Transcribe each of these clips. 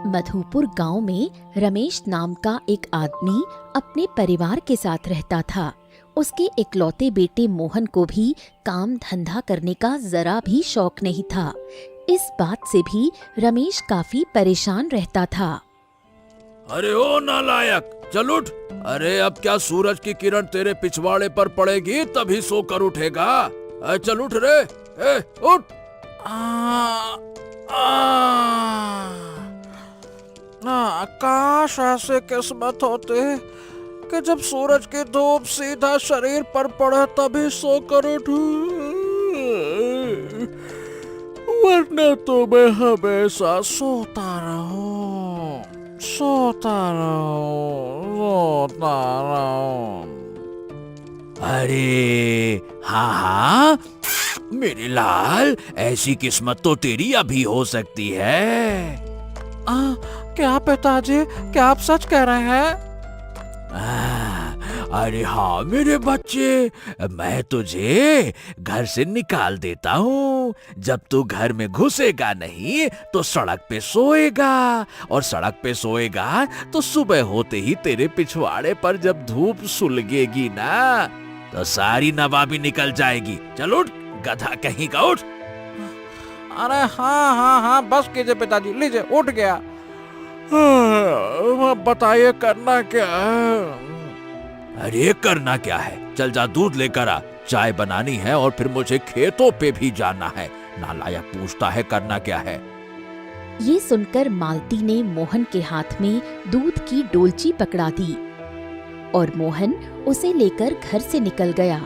मधुपुर गांव में रमेश नाम का एक आदमी अपने परिवार के साथ रहता था। उसके इकलौते बेटे मोहन को भी काम धंधा करने का जरा भी शौक नहीं था। इस बात से भी रमेश काफी परेशान रहता था। अरे ओ नालायक, चल उठ। अरे अब क्या सूरज की किरण तेरे पिछवाड़े पर पड़ेगी तभी सोकर उठेगा। चल उठ रे, उठ। काश ऐसे किस्मत होते कि जब सूरज की धूप सीधा शरीर पर पड़े तभी सोकर उठूं, वरना तो मैं हमेशा सोता रहूं। अरे हाँ, मेरे लाल, ऐसी किस्मत तो तेरी अभी हो सकती है। क्या पिताजी, क्या आप सच कह रहे हैं? अरे हाँ मेरे बच्चे, मैं तुझे घर से निकाल देता हूँ। जब तू घर में घुसेगा नहीं तो सड़क पे सोएगा, और सड़क पे सोएगा तो सुबह होते ही तेरे पिछवाड़े पर जब धूप सुलगेगी ना तो सारी नवाबी निकल जाएगी। चल उठ, गधा कहीं का, उठ। अरे हाँ, बस कीजिए पिताजी, लीजिए उठ गया। बताइए करना क्या है? अरे करना क्या है, चल जा दूध लेकर आ, चाय बनानी है और फिर मुझे खेतों पे भी जाना है। नालायक पूछता है करना क्या है। ये सुनकर मालती ने मोहन के हाथ में दूध की डोलची पकड़ा दी और मोहन उसे लेकर घर से निकल गया।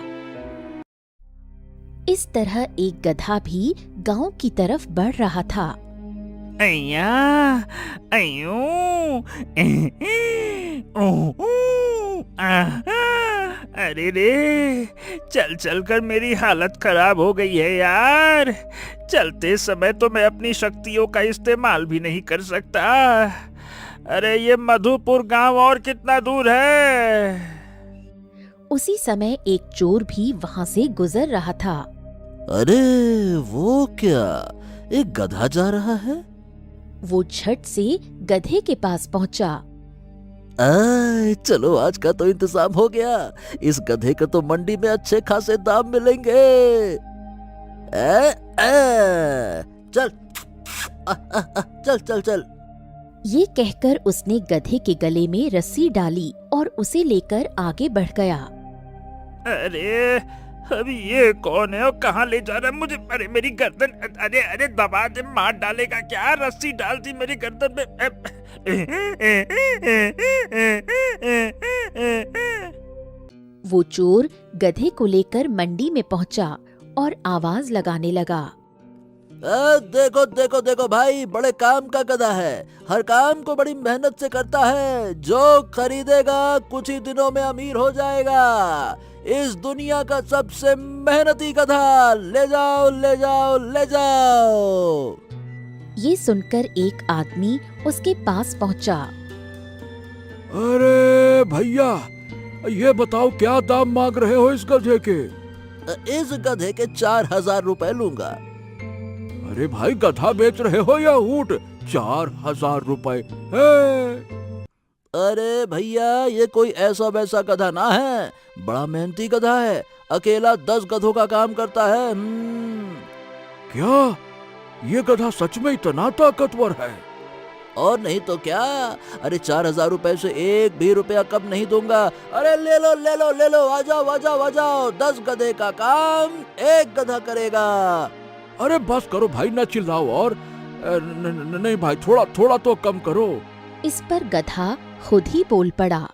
इस तरह एक गधा भी गांव की तरफ बढ़ रहा था। अय्या, अय्यो, अरे रे, चल चल कर मेरी हालत खराब हो गई है यार। चलते समय तो मैं अपनी शक्तियों का इस्तेमाल भी नहीं कर सकता। अरे ये मधुपुर गांव और कितना दूर है? उसी समय एक चोर भी वहां से गुजर रहा था। अरे वो क्या, एक गधा जा रहा है? वो झट से गधे के पास पहुंचा। चलो आज का तो इंतजाम हो गया। इस गधे को तो मंडी में अच्छे खासे दाम मिलेंगे। चल चल चल चल। ये कहकर उसने गधे के गले में रस्सी डाली और उसे लेकर आगे बढ़ गया। अरे अभी ये कौन है और कहाँ ले जा रहा है मुझे? अरे मेरी गर्दन, अरे दबा दे, मार डालेगा क्या? रस्सी डाल दी मेरी गर्दन में। वो चोर गधे को लेकर मंडी में पहुंचा और आवाज लगाने लगा। देखो देखो देखो भाई, बड़े काम का गधा है, हर काम को बड़ी मेहनत से करता है। जो खरीदेगा कुछ ही दिनों में अमीर हो जाएगा। इस दुनिया का सबसे मेहनती गधा, ले जाओ ले जाओ ले जाओ। ये सुनकर एक आदमी उसके पास पहुंचा। अरे भैया, ये बताओ क्या दाम मांग रहे हो इस गधे के? इस गधे के 4000 रुपए लूंगा। अरे भाई, गधा बेच रहे हो या ऊंट? 4000 रुपए है। अरे भैया, ये कोई ऐसा वैसा गधा ना है, बड़ा मेहनती गधा है। अकेला 10 गधों का काम करता है। क्या ये गधा सच में इतना ताकतवर है? और नहीं तो क्या। अरे 4000 रुपए से एक भी रुपया कम नहीं दूंगा। अरे ले लो ले लो ले लो, आ जाओ आ जाओ आ जाओ। 10 गधे का काम एक गधा करेगा। अरे बस करो भाई, ना चिल्लाओ। और नहीं भाई, थोड़ा थोड़ा तो कम करो। इस पर गधा खुद ही बोल पड़ा।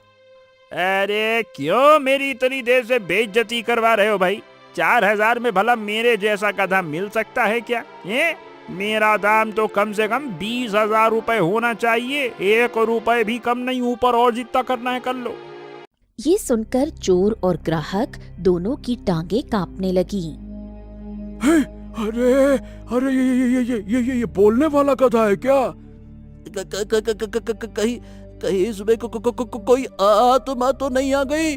अरे क्यों मेरी इतनी देर से बेइज्जती करवा रहे हो भाई? 4000 में भला मेरे जैसा गधा मिल सकता है क्या? ये मेरा दाम तो कम से कम 20,000 रुपए होना चाहिए। 1 रुपए भी कम नहीं, ऊपर और जितना करना है कर लो। ये सुनकर चोर और ग्राहक दोनों की टांगे कांपने लगी। अरे अरे ये बोलने वाला गधा है क्या? कहीं इसमें कोई आत्मा तो नहीं आ गई?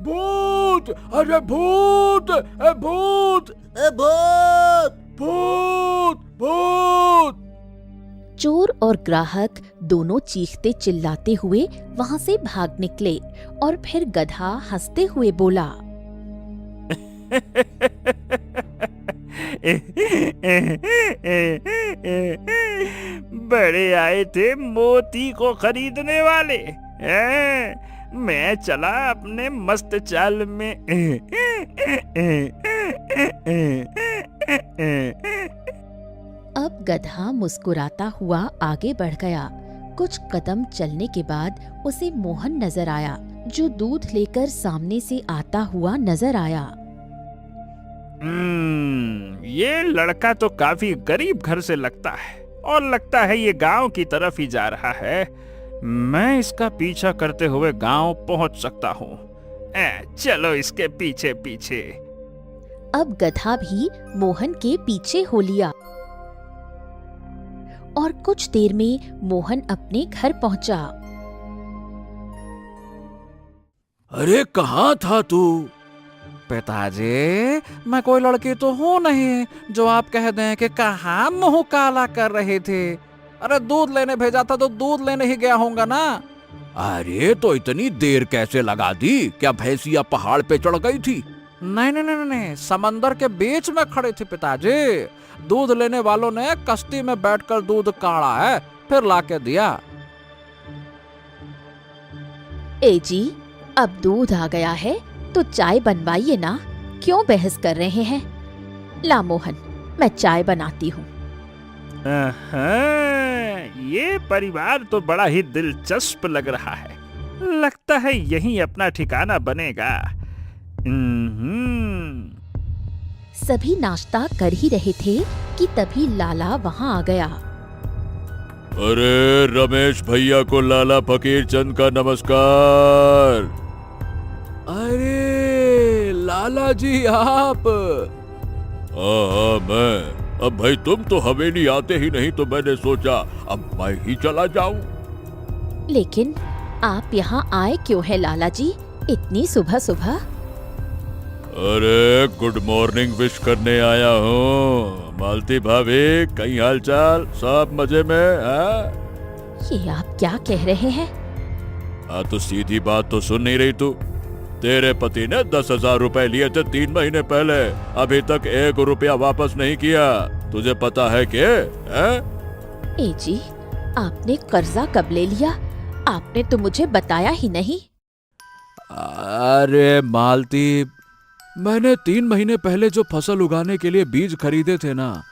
भूत! अरे भूत! भूत! भूत! भूत! भूत! और ग्राहक दोनों चीखते चिल्लाते हुए वहां से भाग निकले और फिर गधा हंसते हुए बोला, बड़े आए थे मोती को खरीदने वाले हैं? मैं चला अपने मस्त चाल में। अब गधा मुस्कुराता हुआ आगे बढ़ गया। कुछ कदम चलने के बाद उसे मोहन नजर आया, जो दूध लेकर सामने से आता हुआ नजर आया। ये लड़का तो काफी गरीब घर से लगता है और लगता है ये गांव की तरफ ही जा रहा है। मैं इसका पीछा करते हुए गांव पहुंच सकता हूँ। चलो इसके पीछे पीछे। अब गधा भी मोहन के पीछे हो लिया और कुछ देर में मोहन अपने घर पहुंचा। अरे कहाँ था तू? पिताजी, मैं कोई लड़की तो हूँ नहीं जो आप कह दें कि कहाँ मुंह काला कर रहे थे। अरे दूध लेने भेजा था तो दूध लेने ही गया होऊंगा ना। अरे तो इतनी देर कैसे लगा दी? क्या भैंसिया पहाड़ पे चढ़ गई थी? नहीं नहीं नहीं नहीं, समंदर के बीच में खड़े थे पिताजी। दूध लेने वालों ने कश्ती में बैठकर दूध काढ़ा है, फिर लाके दिया। ए जी, अब दूध आ गया है तो चाय बनवाइए ना, क्यों बहस कर रहे हैं? ला मोहन, मैं चाय बनाती हूँ। ये परिवार तो बड़ा ही दिलचस्प लग रहा है। लगता है यहीं अपना ठिकाना बनेगा। सभी नाश्ता कर ही रहे थे कि तभी लाला वहाँ आ गया। अरे रमेश भैया को लाला फकीर चंद का नमस्कार। अरे लाला जी आप? हाँ मैं। अब भाई तुम तो हवेली आते ही नहीं तो मैंने सोचा अब मैं ही चला जाऊं। लेकिन आप यहाँ आए क्यों हैं लाला जी, इतनी सुबह सुबह? अरे गुड मॉर्निंग विश करने आया हूँ। मालती भाभी, कहीं हालचाल? सब मजे में? ये आप क्या कह रहे हैं? हाँ तो सीधी बात तो सुन नहीं रही तू? तेरे पति ने 10,000 रुपए लिए थे 3 महीने पहले, अभी तक 1 रुपया वापस नहीं किया। तुझे पता है क्या? ए जी, आपने कर्जा कब ले लिया? आपने तो मुझे बताया ही नहीं। अरे मालती, मैंने 3 महीने पहले जो फसल उगाने के लिए बीज खरीदे थे ना,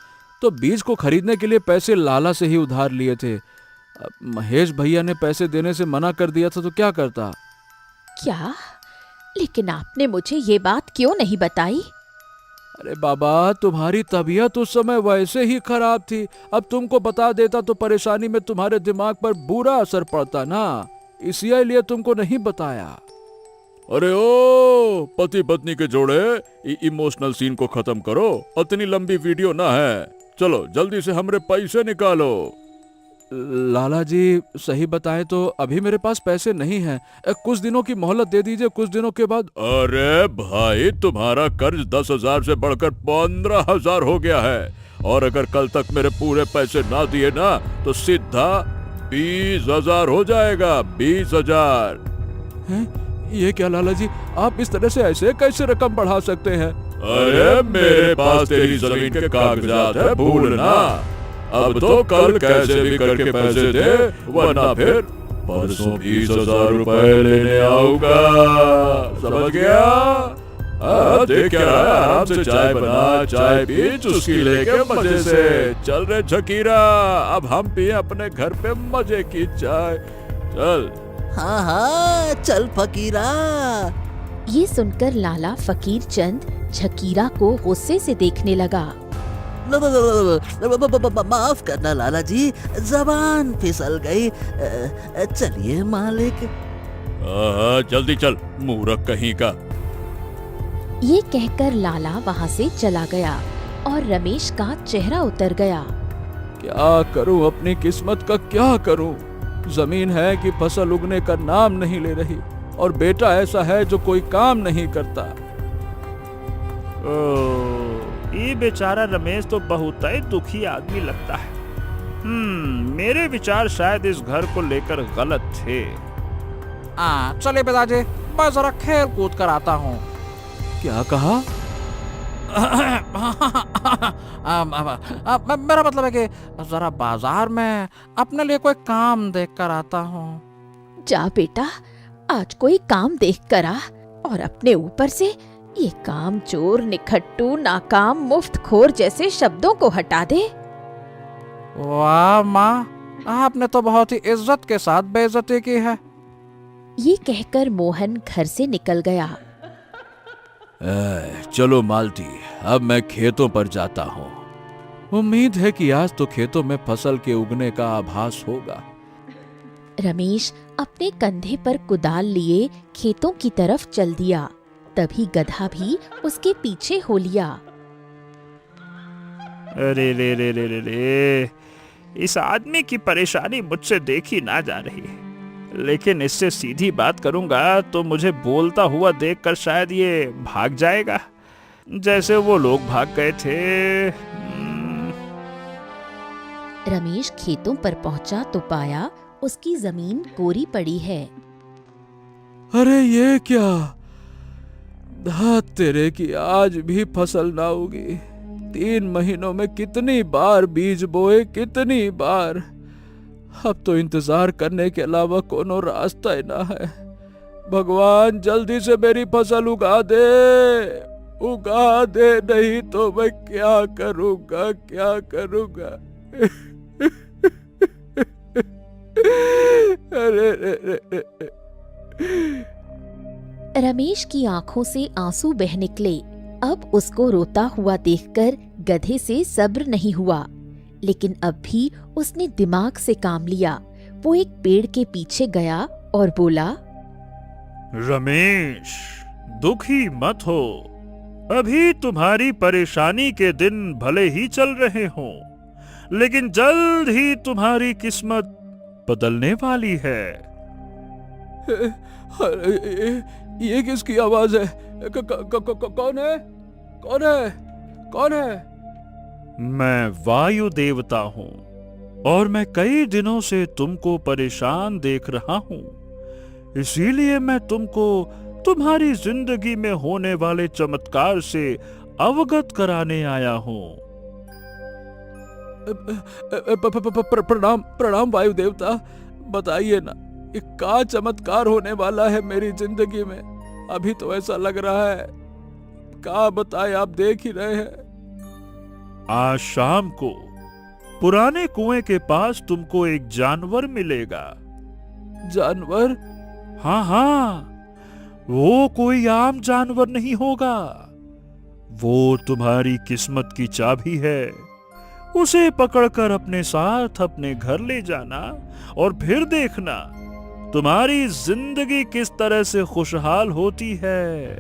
तो बीज को खरीदने के लिए पैसे लाला से ही उधार लिए थे। महेश भैया ने पैसे देने से मना कर दिया था तो क्या करता? क्या? लेकिन आपने मुझे ये बात क्यों नहीं बताई? अरे बाबा, तुम्हारी तबीयत उस समय वैसे ही खराब थी। अब तुमको बता देता तो परेशानी में तुम्हारे दिमाग पर बुरा असर पड़ता ना, इसीलिए तुमको नहीं बताया। अरे ओ पति पत्नी के जोड़े, इमोशनल सीन को खत्म करो। इतनी लंबी वीडियो ना है, चलो जल्दी से हमरे पैसे निकालो। लाला जी सही बताएं तो अभी मेरे पास पैसे नहीं हैं, कुछ दिनों की मोहलत दे दीजिए, कुछ दिनों के बाद। अरे भाई, तुम्हारा कर्ज 10,000 से बढ़कर 15,000 हो गया है, और अगर कल तक मेरे पूरे पैसे ना दिए ना तो सीधा 20,000 हो जाएगा। 20,000। ये क्या लाला जी, आप इस तरह से ऐसे कैसे रकम बढ़ा सकते हैं? अरे मेरे पास तेरी जमीन के कागजात है, भूलना। अब तो कल कैसे भी करके पैसे दे, वरना फिर परसों 20,000 रुपए लेने आऊंगा। समझ गया? देख क्या रहा है, आराम से चाय बना, चाय पी, चुस्की लेके मजे से। चल रे झकीरा, अब हम पिए अपने घर पे मजे की चाय। चल। हाँ हाँ, चल फकीरा। ये सुनकर लाला फकीर चंद झकीरा को गुस्से से देखने लगा। माफ करना लाला जी, जबान फिसल गई। चलिए मालिक। जल्दी चल, मूर्ख कहीं का। ये कहकर लाला वहाँ से चला गया और रमेश का चेहरा उतर गया। क्या करूं, अपनी किस्मत का क्या करूं? जमीन है कि फसल उगने का नाम नहीं ले रही, और बेटा ऐसा है जो कोई काम नहीं करता। ये बेचारा रमेश तो बहुत ही दुखी आदमी लगता है। मेरे विचार शायद इस घर को लेकर गलत थे। चलिए पिताजी, मैं जरा खेल कूद कर आता हूँ। क्या कहा? मेरा मतलब है कि जरा बाजार में अपने लिए कोई काम देख कर आता हूँ। जा बेटा, आज कोई काम देख कर आ और अपने ऊपर से ये काम चोर, निखट्टू, नाकाम, मुफ्तखोर जैसे शब्दों को हटा दे। वाह माँ, आपने तो बहुत ही इज्जत के साथ बेइज्जती की है। ये कहकर मोहन घर से निकल गया। चलो मालती, अब मैं खेतों पर जाता हूँ। उम्मीद है कि आज तो खेतों में फसल के उगने का आभास होगा। रमेश अपने कंधे पर कुदाल लिए खेतों की तरफ चल दिया। तभी गधा भी उसके पीछे हो लिया। अरे रे रे रे रे रे, इस आदमी की परेशानी मुझसे देखी ना जा रही है, लेकिन इससे सीधी बात करूंगा तो मुझे बोलता हुआ देखकर शायद ये भाग जाएगा, जैसे वो लोग भाग गए थे। रमेश खेतों पर पहुंचा तो पाया उसकी जमीन कोरी पड़ी है। अरे ये क्या, धात तेरे की आज भी फसल ना उगी। 3 महीनों में कितनी बार बीज बोए, कितनी बार। अब तो इंतजार करने के अलावा कोनो रास्ता ही ना है। भगवान जल्दी से मेरी फसल उगा दे, नहीं तो मैं क्या करूंगा, क्या करूंगा। अरे रे रे रे। रमेश की आंखों से आंसू बह निकले। अब उसको रोता हुआ देखकर गधे से सब्र नहीं हुआ, लेकिन अब भी उसने दिमाग से काम लिया। वो एक पेड़ के पीछे गया और बोला, रमेश, दुखी मत हो। अभी तुम्हारी परेशानी के दिन भले ही चल रहे हों, लेकिन जल्द ही तुम्हारी किस्मत बदलने वाली है। ये किसकी आवाज है? कौन है? कौन है? कौन है? मैं वायु देवता हूँ और मैं कई दिनों से तुमको परेशान देख रहा हूँ। इसीलिए मैं तुमको तुम्हारी जिंदगी में होने वाले चमत्कार से अवगत कराने आया हूँ। प्रणाम वायु देवता, बताइए ना, ये क्या चमत्कार होने वाला है मेरी जिंदगी में? अभी तो ऐसा लग रहा है, क्या बताए, आप देख ही रहे हैं। आज शाम को पुराने कुएं के पास तुमको एक जानवर मिलेगा। जानवर? हाँ हाँ, वो कोई आम जानवर नहीं होगा। वो तुम्हारी किस्मत की चाबी है। उसे पकड़कर अपने साथ अपने घर ले जाना और फिर देखना तुम्हारी जिंदगी किस तरह से खुशहाल होती है।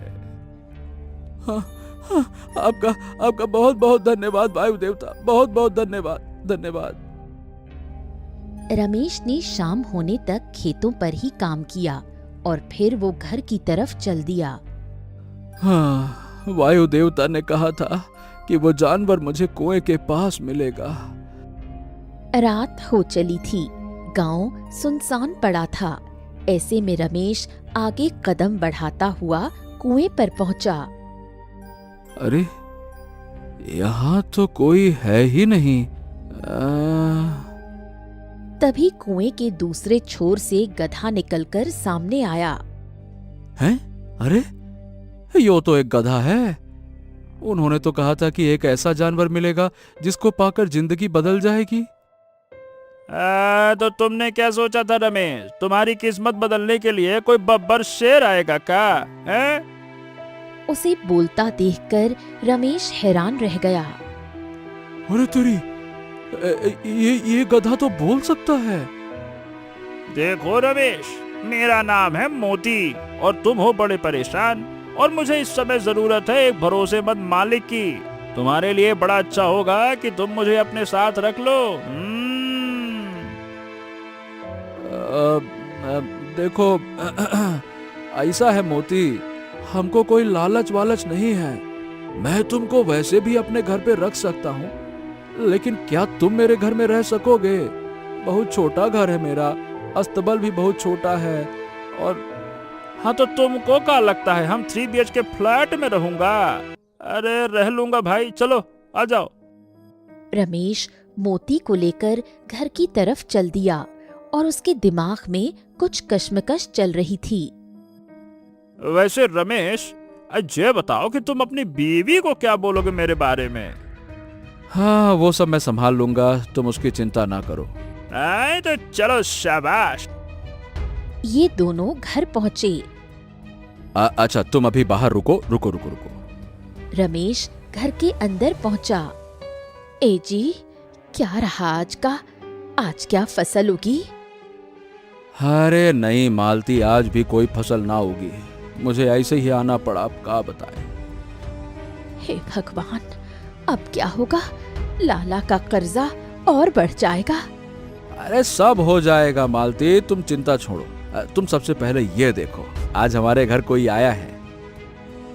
हाँ, हाँ, आपका बहुत बहुत धन्यवाद वायु देवता, बहुत बहुत धन्यवाद। रमेश ने शाम होने तक खेतों पर ही काम किया और फिर वो घर की तरफ चल दिया। हाँ, वायु देवता ने कहा था कि वो जानवर मुझे कुएं के पास मिलेगा। रात हो चली थी, गांव सुनसान पड़ा था। ऐसे में रमेश आगे कदम बढ़ाता हुआ कुएं पर पहुंचा। अरे, यहाँ तो कोई है ही नहीं। तभी कुएं के दूसरे छोर से गधा निकलकर सामने आया। हैं? अरे, यो तो एक गधा है। उन्होंने तो कहा था कि एक ऐसा जानवर मिलेगा जिसको पाकर जिंदगी बदल जाएगी। तो तुमने क्या सोचा था रमेश? तुम्हारी किस्मत बदलने के लिए कोई बब्बर शेर आएगा क्या? हैं? उसे बोलता देखकर रमेश हैरान रह गया। अरे तेरी, ये गधा तो बोल सकता है। देखो रमेश, मेरा नाम है मोती और तुम हो बड़े परेशान और मुझे इस समय जरूरत है एक भरोसेमंद मालिक की। तुम्हारे लिए बड़ा अच्छा होगा कि तुम मुझे अपने साथ रख लो। देखो, ऐसा है मोती, हमको कोई लालच वालच नहीं है। मैं तुमको वैसे भी अपने घर पे रख सकता हूँ, लेकिन क्या तुम मेरे घर में रह सकोगे? बहुत छोटा घर है मेरा, अस्तबल भी बहुत छोटा है। और हाँ तो तुमको क्या लगता है हम 3 BHK फ्लैट में रहूंगा? अरे रह लूंगा भाई, चलो आ जाओ। रमेश मोती को लेकर घर की तरफ चल दिया और उसके दिमाग में कुछ कश्मकश चल रही थी। वैसे रमेश, ये बताओ कि तुम अपनी बीवी को क्या बोलोगे मेरे बारे में? हाँ, वो सब मैं संभाल लूंगा, तुम उसकी चिंता ना करो। आए तो चलो, शाबाश। ये दोनों घर पहुंचे। अच्छा, तुम अभी बाहर रुको रुको रुको रुको। रमेश घर के अंदर पहुंचा। ए जी, क्या रहा आज क्या फसल उगी? अरे नहीं मालती, आज भी कोई फसल ना उगी, मुझे ऐसे ही आना पड़ा, अब क्या बताएं। हे भगवान, अब क्या होगा? लाला का कर्जा और बढ़ जाएगा। अरे सब हो जाएगा मालती, तुम चिंता छोड़ो। तुम सबसे पहले ये देखो, आज हमारे घर कोई आया है।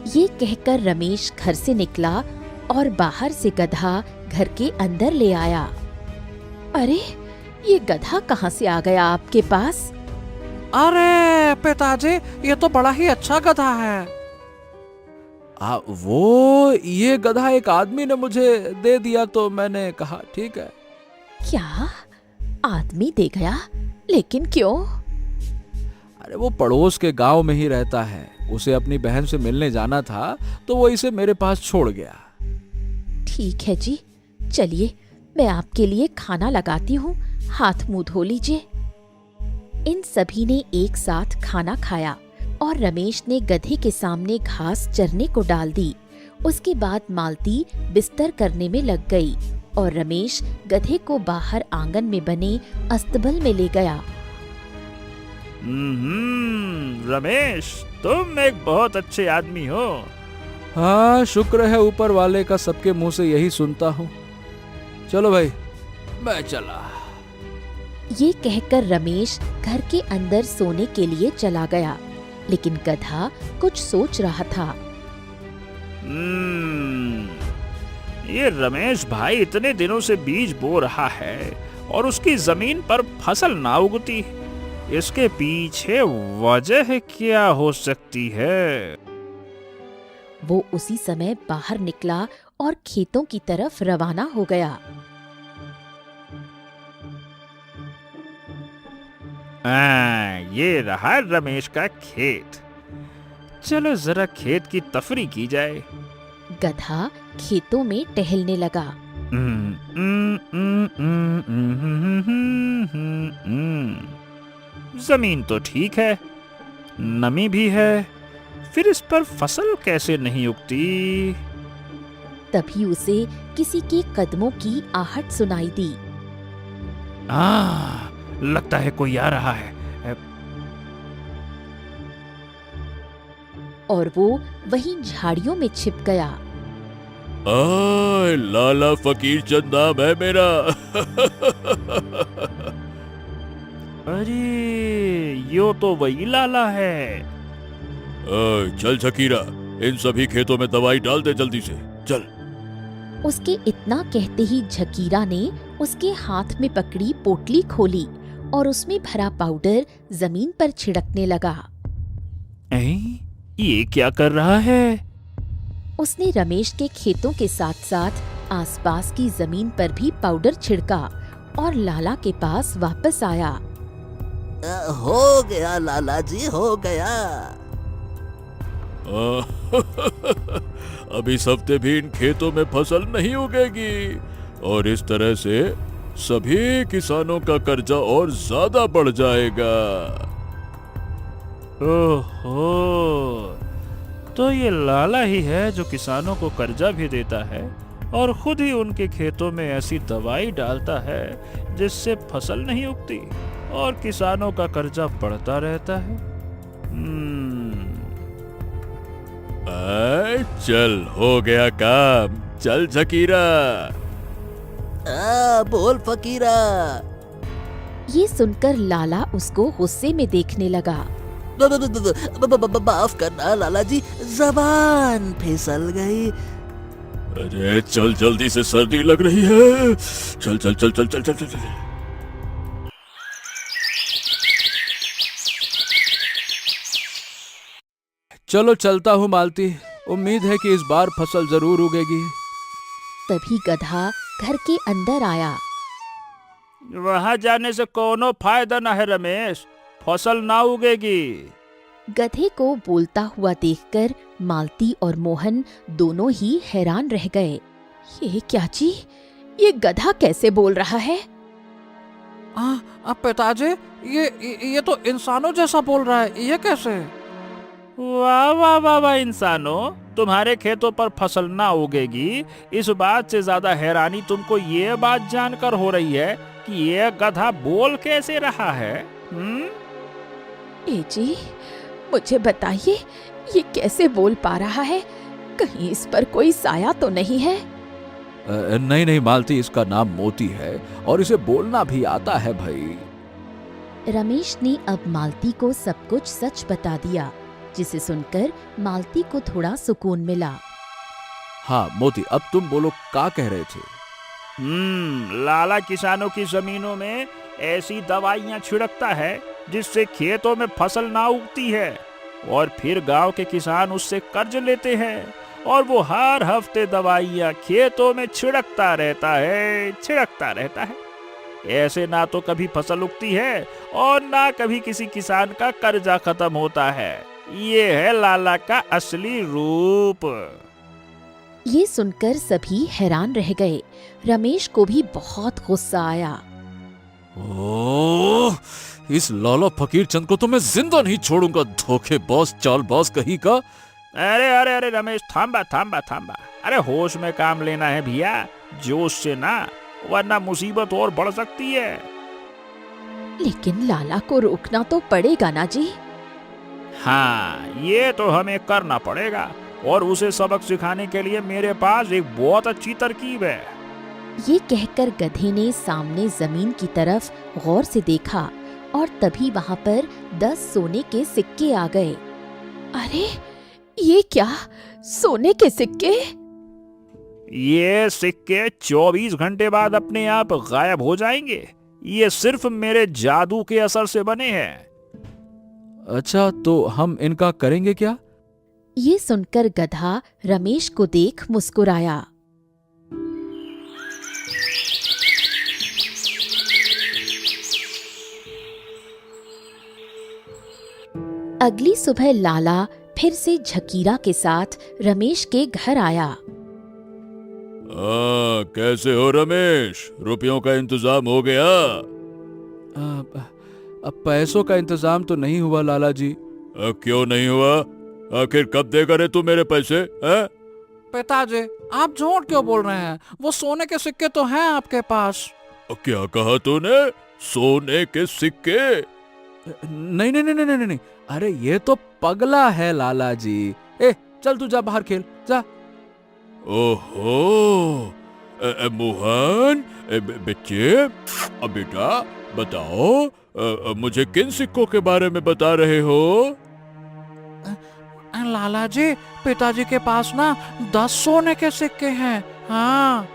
ये कहकर रमेश घर से निकला और बाहर से गधा घर के अंदर ले आया। अरे, ये गधा कहाँ से आ गया आपके पास? अरे पिताजी, ये तो बड़ा ही अच्छा गधा है। वो ये गधा एक आदमी ने मुझे दे दिया, तो मैंने कहा ठीक है। क्या आदमी दे गया? लेकिन क्यों? अरे वो पड़ोस के गांव में ही रहता है, उसे अपनी बहन से मिलने जाना था, तो वो इसे मेरे पास छोड़ गया। ठीक है जी, चलिए मैं आपके लिए खाना लगाती हूँ, हाथ मुंह धो लीजिए। इन सभी ने एक साथ खाना खाया और रमेश ने गधे के सामने घास चरने को डाल दी। उसके बाद मालती बिस्तर करने में लग गई और रमेश गधे को बाहर आंगन में बने अस्तबल में ले गया। रमेश, तुम एक बहुत अच्छे आदमी हो। हाँ, शुक्र है ऊपर वाले का, सबके मुंह से यही सुनता हूँ। चलो भाई, मैं चला। ये कहकर रमेश घर के अंदर सोने के लिए चला गया, लेकिन गधा कुछ सोच रहा था। ये रमेश भाई इतने दिनों से बीज बो रहा है और उसकी जमीन पर फसल ना उगती, इसके पीछे वजह क्या हो सकती है? वो उसी समय बाहर निकला और खेतों की तरफ रवाना हो गया। ये रहा रमेश का खेत। चलो जरा खेत की तफरी की जाए। गधा खेतों में टहलने लगा। जमीन तो ठीक है, नमी भी है, फिर इस पर फसल कैसे नहीं उगती? तभी उसे किसी के कदमों की आहट सुनाई दी। लगता है कोई आ रहा है। और वो वहीं झाड़ियों में छिप गया। लाला फकीर चंद नाम है मेरा। अरे यो तो वही लाला है। चल झकीरा, इन सभी खेतों में दवाई डाल दे जल्दी से, चल। उसके इतना कहते ही झकीरा ने उसके हाथ में पकड़ी पोटली खोली और उसमें भरा पाउडर जमीन पर छिड़कने लगा। ये क्या कर रहा है? उसने रमेश के खेतों के साथ साथ आसपास की जमीन पर भी पाउडर छिड़का और लाला के पास वापस आया। हो गया लाला जी, हो गया। अब इस हफ्ते भी इन खेतों में फसल नहीं उगेगी और इस तरह से सभी किसानों का कर्जा और ज्यादा बढ़ जाएगा। ओहो, तो ये लाला ही है जो किसानों को कर्जा भी देता है और खुद ही उनके खेतों में ऐसी दवाई डालता है जिससे फसल नहीं उगती और किसानों का कर्जा बढ़ता रहता है। चल, हो गया काम, चल झकीरा। बोल फकीरा। ये सुनकर लाला उसको गुस्से में देखने लगा। माफ करना लाला जी, जबान फिसल गई। अरे चल जल्दी से, सर्दी लग रही है। चल चल चल चल चल चल चल, चल। चलो चलता हूँ मालती, उम्मीद है कि इस बार फसल जरूर उगेगी। तभी गधा घर के अंदर आया। वहां जाने से कोनो फायदा ना है रमेश, फसल ना उगेगी। गधे को बोलता हुआ देखकर मालती और मोहन दोनों ही हैरान रह गए। ये क्या जी, ये गधा कैसे बोल रहा है? अब पिताजी, ये तो इंसानों जैसा बोल रहा है, ये कैसे? वाह वाह वाह वाह इंसानों, तुम्हारे खेतों पर फसल ना उगेगी, इस बात से ज्यादा हैरानी तुमको ये बात जानकर हो रही है कि ये गधा बोल कैसे रहा है। ए जी, मुझे बताइए, ये कैसे बोल पा रहा है? कहीं इस पर कोई साया तो नहीं है? नहीं नहीं मालती, इसका नाम मोती है और इसे बोलना भी आता है भाई। रमेश ने अब मालती को सब कुछ सच बता दिया, जिसे सुनकर मालती को थोड़ा सुकून मिला। हाँ मोती, अब तुम बोलो, क्या कह रहे थे? लाला किसानों की जमीनों में ऐसी दवाइयां छिड़कता है जिससे खेतों में फसल ना उगती है, और फिर गांव के किसान उससे कर्ज लेते हैं और वो हर हफ्ते दवाइयां खेतों में छिड़कता रहता है। ऐसे ना तो कभी फसल उगती है और ना कभी किसी किसान का कर्जा खत्म होता है। ये है लाला का असली रूप। ये सुनकर सभी हैरान रह गए। रमेश को भी बहुत गुस्सा आया। ओह, इस लाला फकीर चंद को तो मैं जिंदा नहीं छोड़ूंगा, धोखेबाज चालबाज कहीं का। अरे अरे अरे रमेश, थांबा। अरे होश में काम लेना है भैया, जोश से ना, वरना मुसीबत और बढ़ सकती है। लेकिन लाला को रोकना तो पड़ेगा ना जी। हाँ, ये तो हमें करना पड़ेगा, और उसे सबक सिखाने के लिए मेरे पास एक बहुत अच्छी तरकीब है। ये कहकर गधे ने सामने जमीन की तरफ गौर से देखा और तभी वहां पर 10 सोने के सिक्के आ गए। अरे ये क्या, सोने के सिक्के? ये सिक्के 24 घंटे बाद अपने आप गायब हो जाएंगे। ये सिर्फ मेरे जादू के असर से बने हैं। अच्छा, तो हम इनका करेंगे क्या? ये सुनकर गधा रमेश को देख मुस्कुराया। अगली सुबह लाला फिर से झकीरा के साथ रमेश के घर आया। कैसे हो रमेश, रुपयों का इंतजाम हो गया? अब पैसों का इंतजाम तो नहीं हुआ लाला जी। क्यों नहीं हुआ? आखिर कब देगा रे तू मेरे पैसे? पिताजी, आप झूठ क्यों बोल रहे हैं? वो सोने के सिक्के तो हैं आपके पास। क्या कहा तूने? सोने के सिक्के? नहीं नहीं नहीं नहीं नहीं, अरे ये तो पगला है लाला जी। चल तू जा बाहर खेल, जा। ओहो, मोहन, बच्चे, बेटा बताओ, मुझे किन सिक्कों के बारे में बता रहे हो? लाला जी, पिताजी के पास ना 10 सोने के सिक्के हैं। हाँ।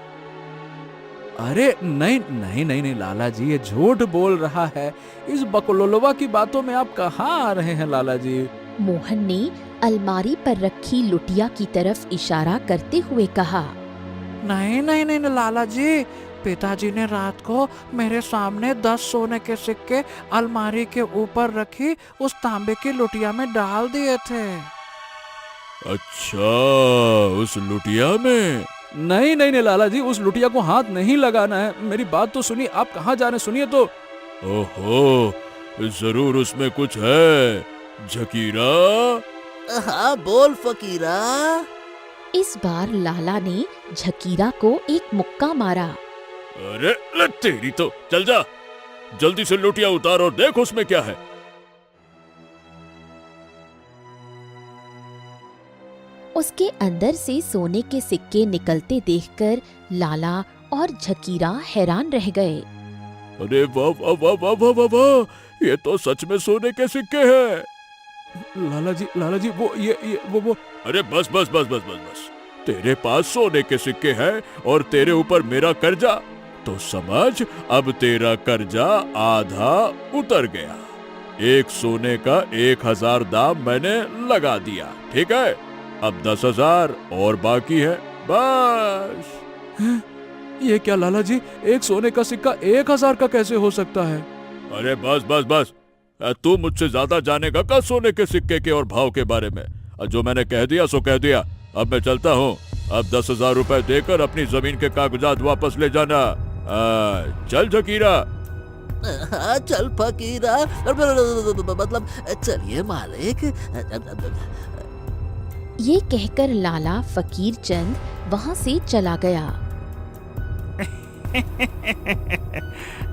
अरे नहीं नहीं नहीं नहीं लाला जी, ये झूठ बोल रहा है। इस बकलोलवा की बातों में आप कहाँ आ रहे हैं लाला जी? मोहन ने अलमारी पर रखी लुटिया की तरफ इशारा करते हुए कहा। नहीं नहीं नहीं लाला जी, पिताजी ने रात को मेरे सामने 10 सोने के सिक्के अलमारी के ऊपर रखी उस तांबे की लुटिया में डाल दिए थे। अच्छा, उस लुटिया में? नहीं नहीं नहीं लाला जी, उस लुटिया को हाथ नहीं लगाना है। मेरी बात तो सुनिए, आप कहाँ जा रहे, सुनिए तो। ओहो, जरूर उसमें कुछ है। झकीरा? हाँ बोल फकीरा। इस बार लाला ने झकीरा को एक मुक्का मारा। अरे ले तेरी तो, चल जा, जल्दी से लुटिया उतार और देख उसमें क्या है। उसके अंदर से सोने के सिक्के निकलते देखकर लाला और झकीरा हैरान रह गए। अरे वाह वाह वाह वाह वाह वाह वाह, ये तो सच में सोने के सिक्के हैं। लाला जी वो ये वो। अरे बस बस बस बस बस बस, तेरे पास सोने के सिक्के हैं और तेरे ऊपर मेरा कर्जा, तो समझ अब तेरा कर्जा आधा उतर गया। एक सोने का 1000 दाम मैंने लगा दिया, ठीक है? अब 10,000 और बाकी है, बस। ये क्या लाला जी, एक सोने का सिक्का 1000 का कैसे हो सकता है? अरे बस बस बस, तू मुझसे ज्यादा जानेगा का सोने के सिक्के के और भाव के बारे में। जो मैंने कह दिया सो कह दिया, अब मैं चलता हूँ। अब 10,000 रुपए देकर अपनी जमीन के कागजात वापस ले जाना। चल झकीरा। हाँ चल फकीरा, मतलब चलिए मालिक। ये कहकर लाला फकीर चंद वहाँ से चला गया।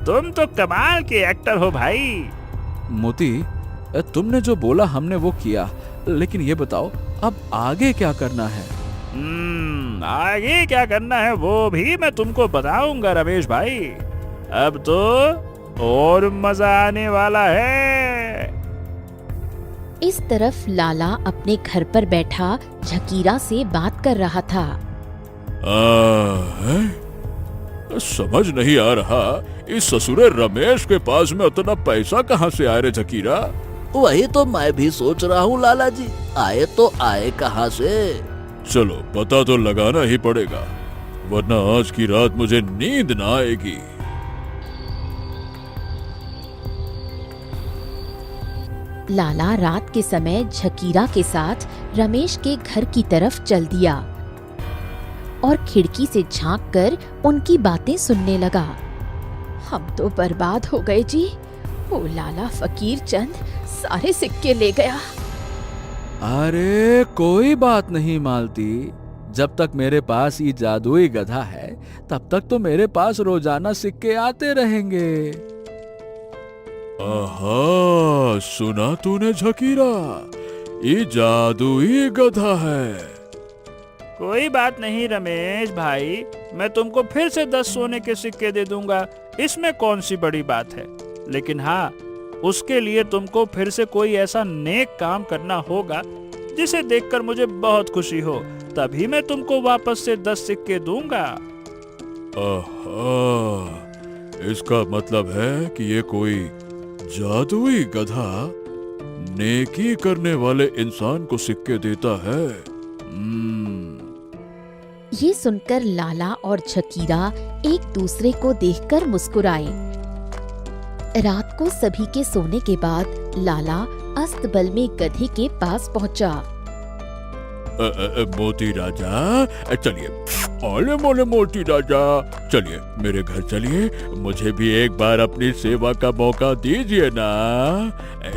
तुम तो कमाल के एक्टर हो भाई। मोती, तुमने जो बोला हमने वो किया, लेकिन ये बताओ अब आगे क्या करना है? आगे क्या करना है वो भी मैं तुमको बताऊंगा रमेश भाई। अब तो और मजा आने वाला है। इस तरफ लाला अपने घर पर बैठा झकीरा से बात कर रहा था। समझ नहीं आ रहा, इस ससुरे रमेश के पास में उतना पैसा कहाँ से आए रे झकीरा? वही तो मैं भी सोच रहा हूँ लाला जी, आए तो आए कहाँ से? चलो पता तो लगाना ही पड़ेगा, वरना आज की रात मुझे नींद ना आएगी। लाला रात के समय झकीरा के साथ रमेश के घर की तरफ चल दिया और खिड़की से झांक कर उनकी बातें सुनने लगा। हम तो बर्बाद हो गए जी, वो लाला फकीर चंद सारे सिक्के ले गया। अरे कोई बात नहीं मालती, जब तक मेरे पास ये जादुई गधा है तब तक तो मेरे पास रोजाना सिक्के आते रहेंगे। आहा, सुना तूने झकीरा, ये जादुई गधा है। कोई बात नहीं रमेश भाई, मैं तुमको फिर से 10 सोने के सिक्के दे दूंगा, इसमें कौन सी बड़ी बात है। लेकिन हाँ, उसके लिए तुमको फिर से कोई ऐसा नेक काम करना होगा जिसे देखकर मुझे बहुत खुशी हो, तभी मैं तुमको वापस से 10 सिक्के दूंगा। आहा, इसका मतलब है कि ये कोई जादुई गधा नेकी करने वाले इंसान को सिक्के देता है। ये सुनकर लाला और झकीरा एक दूसरे को देखकर मुस्कुराए। रात को सभी के सोने के बाद लाला अस्तबल में गधे के पास पहुंचा। मोती राजा, चलिए। ओले मोले मोती राजा, चलिए मेरे घर चलिए, मुझे भी एक बार अपनी सेवा का मौका दीजिए ना।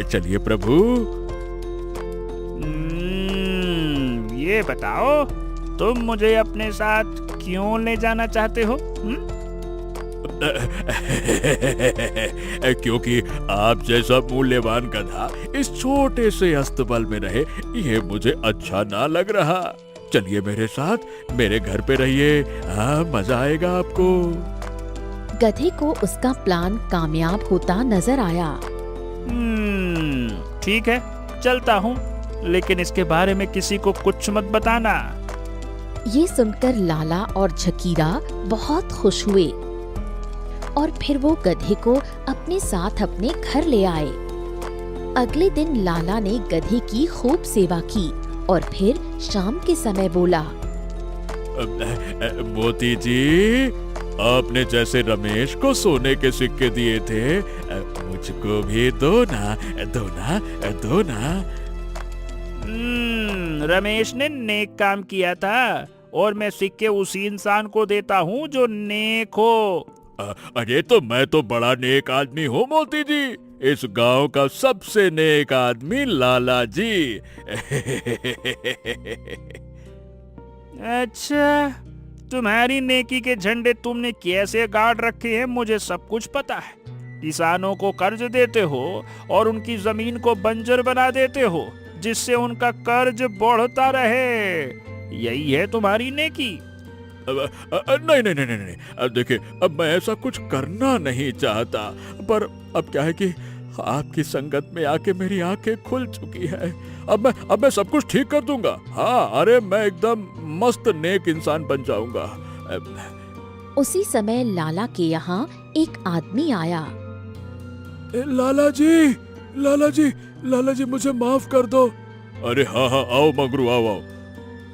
चलिए प्रभु। ये बताओ, तुम मुझे अपने साथ क्यों ले जाना चाहते हो? क्योंकि आप जैसा मूल्यवान गधा इस छोटे से अस्तबल में रहे, ये मुझे अच्छा ना लग रहा। चलिए मेरे साथ, मेरे घर पे रहिए, हाँ मजा आएगा आपको। गधे को उसका प्लान कामयाब होता नजर आया। ठीक है, चलता हूँ, लेकिन इसके बारे में किसी को कुछ मत बताना। ये सुनकर लाला और झकीरा बहुत खुश हुए और फिर वो गधे को अपने साथ अपने घर ले आए। अगले दिन लाला ने गधे की खूब सेवा की और फिर शाम के समय बोला, मोती जी, आपने जैसे रमेश को सोने के सिक्के दिए थे, मुझको भी दो ना, दो ना, दो ना। रमेश ने नेक काम किया था और मैं सिक्के उसी इंसान को देता हूँ जो नेक हो। अरे तो मैं तो बड़ा नेक आदमी हूँ मोती जी, इस गांव का सबसे नेक आदमी लाला जी। अच्छा, तुम्हारी नेकी के झंडे तुमने कैसे गाड़ रखे हैं मुझे सब कुछ पता है। किसानों को कर्ज देते हो और उनकी जमीन को बंजर बना देते हो, जिससे उनका कर्ज बढ़ता रहे, यही है तुम्हारी नेकी। नहीं नहीं नहीं नहीं, देखिए अब मैं ऐसा कुछ करना नहीं चाहता, पर अब क्या है कि आपकी संगत में आके मेरी आंखें खुल चुकी है। अब मैं सब कुछ ठीक कर दूंगा। हाँ, अरे मैं एकदम मस्त नेक इंसान बन जाऊंगा। उसी समय लाला के यहाँ एक आदमी आया। लाला जी मुझे माफ कर दो। अरे हाँ हाँ, आओ मंगरू, आओ।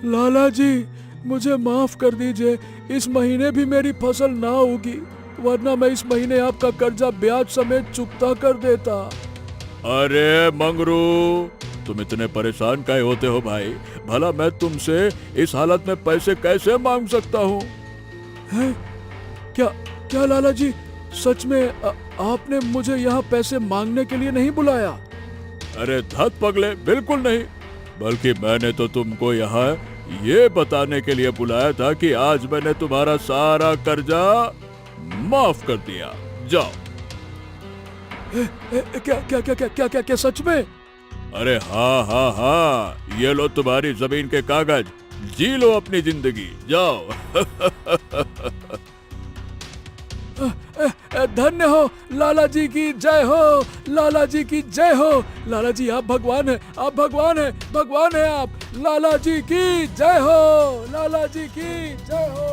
लाला जी मुझे माफ कर दीजिए, इस महीने भी मेरी फसल ना होगी, वरना मैं इस महीने आपका कर्जा ब्याज समेत चुकता कर देता। अरे मंगरू, तुम इतने परेशान काहे होते हो भाई? भला मैं तुमसे इस हालत में पैसे कैसे मांग सकता हूँ? क्या लाला जी, सच में आपने मुझे यहाँ पैसे मांगने के लिए नहीं बुलाया? अरे धत पगले, बिल्कुल नहीं, बल्कि मैंने तो तुमको यहाँ ये बताने के लिए बुलाया था कि आज मैंने तुम्हारा सारा कर्जा माफ कर दिया। जाओ। क्या सच में? अरे हाँ, ये लो तुम्हारी जमीन के कागज, जी लो अपनी जिंदगी, जाओ। धन्य हो, लाला जी की जय हो, लाला जी की जय हो। लाला जी आप भगवान हैं, आप भगवान हैं आप। लाला जी की जय हो, लाला जी की जय हो।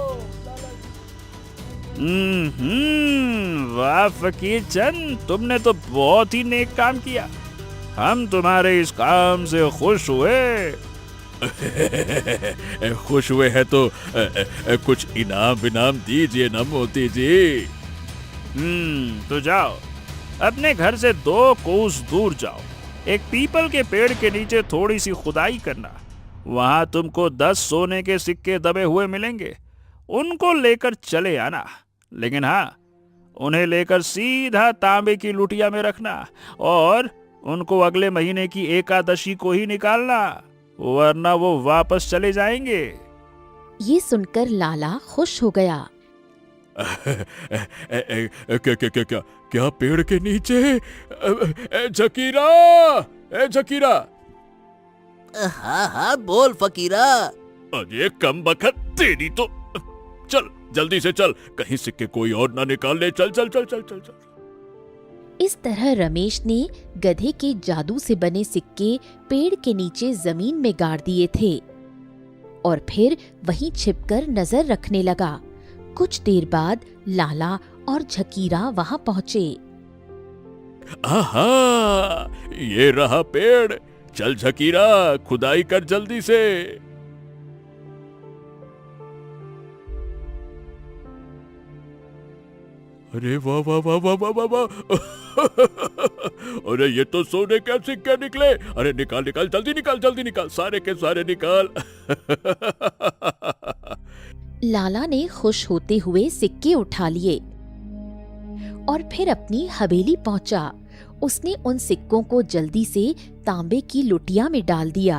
वाह फकीर चंद, तुमने तो बहुत ही नेक काम किया। हम तुम्हारे इस काम से खुश हुए। खुश हुए हैं तो कुछ इनाम दीजिए ना मोती जी। तो जाओ, अपने घर से 2 कोस दूर जाओ, एक पीपल के पेड़ के नीचे थोड़ी सी खुदाई करना, वहां तुमको 10 सोने के सिक्के दबे हुए मिलेंगे, उनको लेकर चले आना। लेकिन हाँ, उन्हें लेकर सीधा तांबे की लुटिया में रखना और उनको अगले महीने की एकादशी को ही निकालना, वरना वो वापस चले जाएंगे। ये सुनकर लाला खुश हो गया। क्या पेड़ के नीचे? झकीरा। हाँ बोल फकीरा। अरे कम बखत तेरी तो, चल जल्दी से चल, कहीं सिक्के कोई और ना निकाल ले। चल। इस तरह रमेश ने गधे के जादू से बने सिक्के पेड़ के नीचे जमीन में गाड़ दिए थे और फिर वहीं छिपकर नजर रखने लगा। कुछ देर बाद लाला और झकीरा वहां पहुंचे। आहा, ये रहा पेड़। चल झकीरा, खुदाई कर जल्दी से। अरे वाह। अरे ये तो सोने के सिक्के निकले। अरे निकाल, जल्दी निकाल, सारे के सारे निकाल। लाला ने खुश होते हुए सिक्के उठा लिए और फिर अपनी हवेली पहुंचा। उसने उन सिक्कों को जल्दी से तांबे की लुटिया में डाल दिया।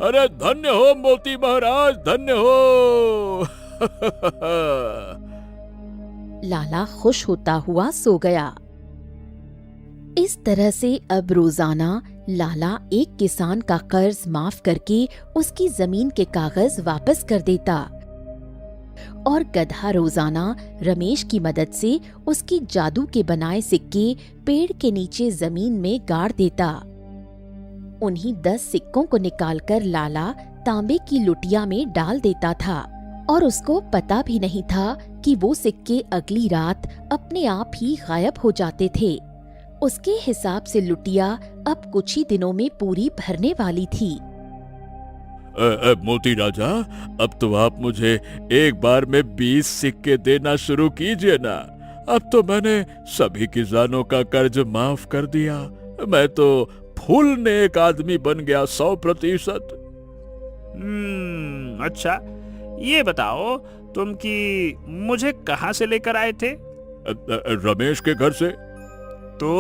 अरे धन्य हो मोती महाराज, धन्य हो। लाला खुश होता हुआ सो गया। इस तरह से अब रोजाना लाला एक किसान का कर्ज माफ करके उसकी जमीन के कागज वापस कर देता और गधा रोजाना रमेश की मदद से उसकी जादू के बनाए सिक्के पेड़ के नीचे जमीन में गाड़ देता। उन्हीं 10 सिक्कों को निकालकर लाला तांबे की लुटिया में डाल देता था और उसको पता भी नहीं था कि वो सिक्के अगली रात अपने आप ही गायब हो जाते थे। उसके हिसाब से लुटिया अब कुछ ही दिनों में पूरी भरने वाली थी। मोती राजा, अब तो आप मुझे एक बार में 20 सिक्के देना शुरू कीजिए ना। अब तो मैंने सभी किसानों का कर्ज माफ कर दिया। मैं तो फुल नेक आदमी बन गया 100%। अच्छा, ये बताओ तुम कि मुझे कहाँ से लेकर आए थे? रमेश के घर से। तो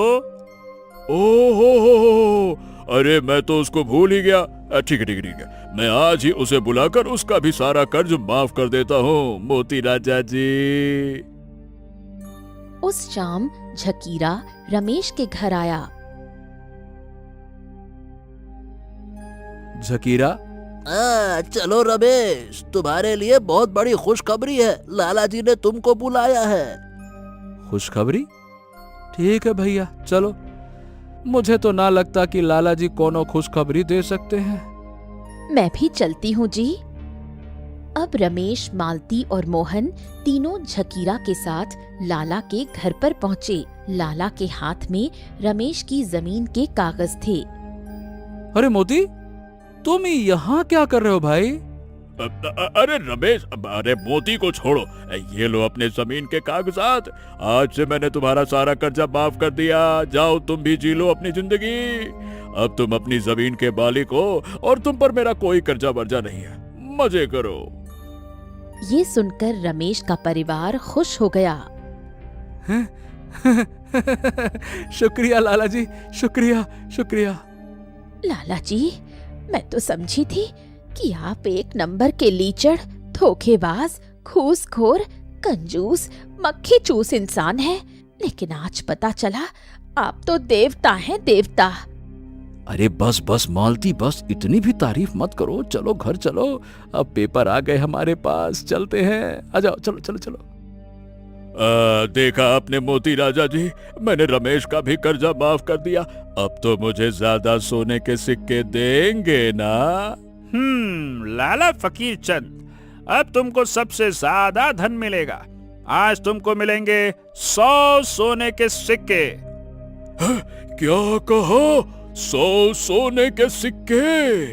ओहो, अरे मैं तो उसको भूल ही गया। ठीक है, मैं आज ही उसे बुलाकर उसका भी सारा कर्ज माफ कर देता हूँ, मोती राजा जी। उस शाम झकीरा रमेश के घर आया। झकीरा, चलो रमेश, तुम्हारे लिए बहुत बड़ी खुशखबरी है। लाला जी ने तुमको बुलाया है। खुशखबरी? ठीक है भैया, चलो। मुझे तो ना लगता कि लाला जी कोनो खुशखबरी दे सकते हैं। मैं भी चलती हूँ जी। अब रमेश, मालती और मोहन तीनों झकीरा के साथ लाला के घर पर पहुँचे। लाला के हाथ में रमेश की जमीन के कागज थे। अरे मोती, तुम यहाँ क्या कर रहे हो भाई? अरे रमेश, अरे मोती को छोड़ो, ये लो अपने जमीन के कागजात। आज से मैंने तुम्हारा सारा कर्जा माफ कर दिया। जाओ तुम भी जी लो अपनी जिंदगी। अब तुम अपनी जमीन के मालिक हो और तुम पर मेरा कोई कर्जा वर्जा नहीं है। मजे करो। ये सुनकर रमेश का परिवार खुश हो गया। शुक्रिया लाला जी, शुक्रिया शुक्रिया। लाला जी, मैं तो समझी थी कि आप एक नंबर के लीचड़, धोखेबाज, घूसखोर, कंजूस, मक्खी चूस इंसान हैं, लेकिन आज पता चला आप तो देवता हैं, देवता। अरे बस बस मालती, बस इतनी भी तारीफ मत करो। चलो घर चलो, अब पेपर आ गए हमारे पास, चलते हैं। आ जाओ, चलो चलो चलो। देखा आपने मोती राजा जी, मैंने रमेश का भी कर्जा माफ कर दिया। अब तो मुझे ज्यादा सोने के सिक्के देंगे ना? लाला फकीर चंद, अब तुमको सबसे ज्यादा धन मिलेगा। आज तुमको मिलेंगे 100 सोने के सिक्के। क्या कहा? 100 सोने के सिक्के?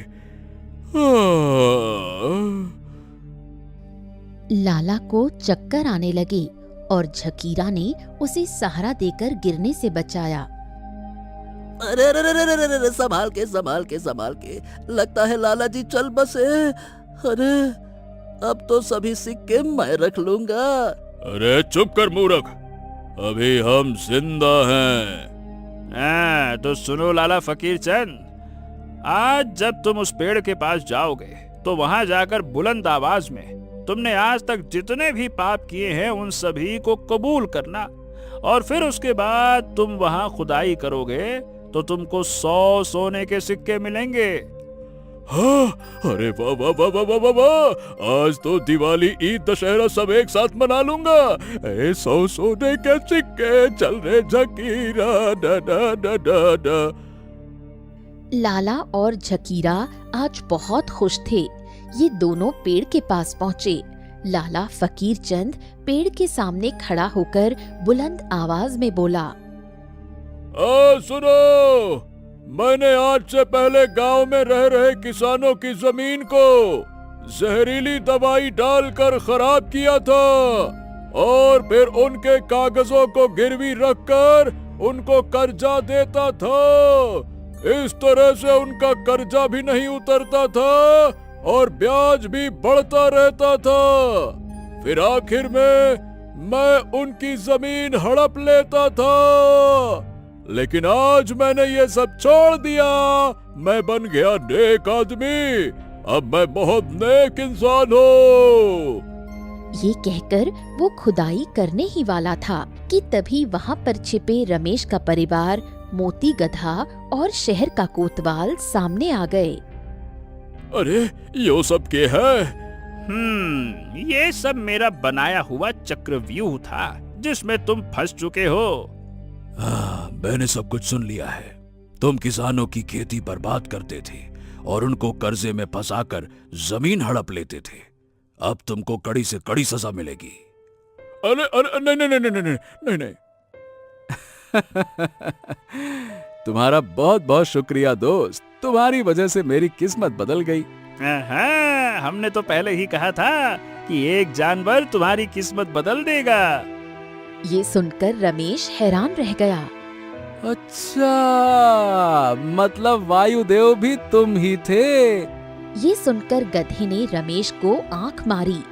लाला को चक्कर आने लगे और झकीरा ने उसे सहारा देकर गिरने से बचाया। अरे अरे अरे अरे अरे, संभाल के संभाल के संभाल के, लगता है लाला जी चल बसे। अरे अब तो सभी सिक्के मैं रख लूंगा। अरे चुप कर मूर्ख, अभी हम जिंदा हैं। तो सुनो लाला फकीर चंद, आज जब तुम उस पेड़ के पास जाओगे तो वहां जाकर बुलंद आवाज में तुमने आज तक जितने भी पाप किए हैं उन सभी को कबूल करना, और फिर उसके बाद तुम वहां खुदाई करोगे तो तुमको 100 सोने के सिक्के मिलेंगे। हाँ, अरे वाह वाह वाह वाह वाह वाह, आज तो दिवाली, ईद, दशहरा सब एक साथ मना लूंगा। 100 सोने के सिक्के, चल रे झकीरा, डा डा डा डा डा। लाला और झकीरा आज बहुत खुश थे। ये दोनों पेड़ के पास पहुँचे। लाला फकीर चंद पेड़ के सामने खड़ा होकर बुलंद आवाज में बोला, सुनो, मैंने आज से पहले गांव में रह रहे किसानों की जमीन को जहरीली दवाई डालकर खराब किया था और फिर उनके कागजों को गिरवी रखकर उनको कर्जा देता था। इस तरह से उनका कर्जा भी नहीं उतरता था और ब्याज भी बढ़ता रहता था। फिर आखिर में मैं उनकी जमीन हड़प लेता था, लेकिन आज मैंने ये सब छोड़ दिया। मैं बन गया नेक आदमी, अब मैं बहुत नेक इंसान हूँ। ये कहकर वो खुदाई करने ही वाला था कि तभी वहाँ पर छिपे रमेश का परिवार, मोती गधा और शहर का कोतवाल सामने आ गए। अरे यो सब क्या है? ये सब मेरा बनाया हुआ चक्रव्यूह था जिसमें तुम फंस चुके हो। मैंने सब कुछ सुन लिया है। तुम किसानों की खेती बर्बाद करते थे और उनको कर्जे में फंसाकर जमीन हड़प लेते थे। अब तुमको कड़ी से कड़ी सजा मिलेगी। अरे अरे नहीं नहीं नहीं नहीं नहीं नहीं। तुम्हारा बहुत बहुत शुक्रिया दोस्त, तुम्हारी वजह से मेरी किस्मत बदल गई। हमने तो पहले ही कहा था कि एक जानवर तुम्हारी किस्मत बदल देगा। ये सुनकर रमेश हैरान रह गया। अच्छा, मतलब वायुदेव भी तुम ही थे? ये सुनकर गधे ने रमेश को आंख मारी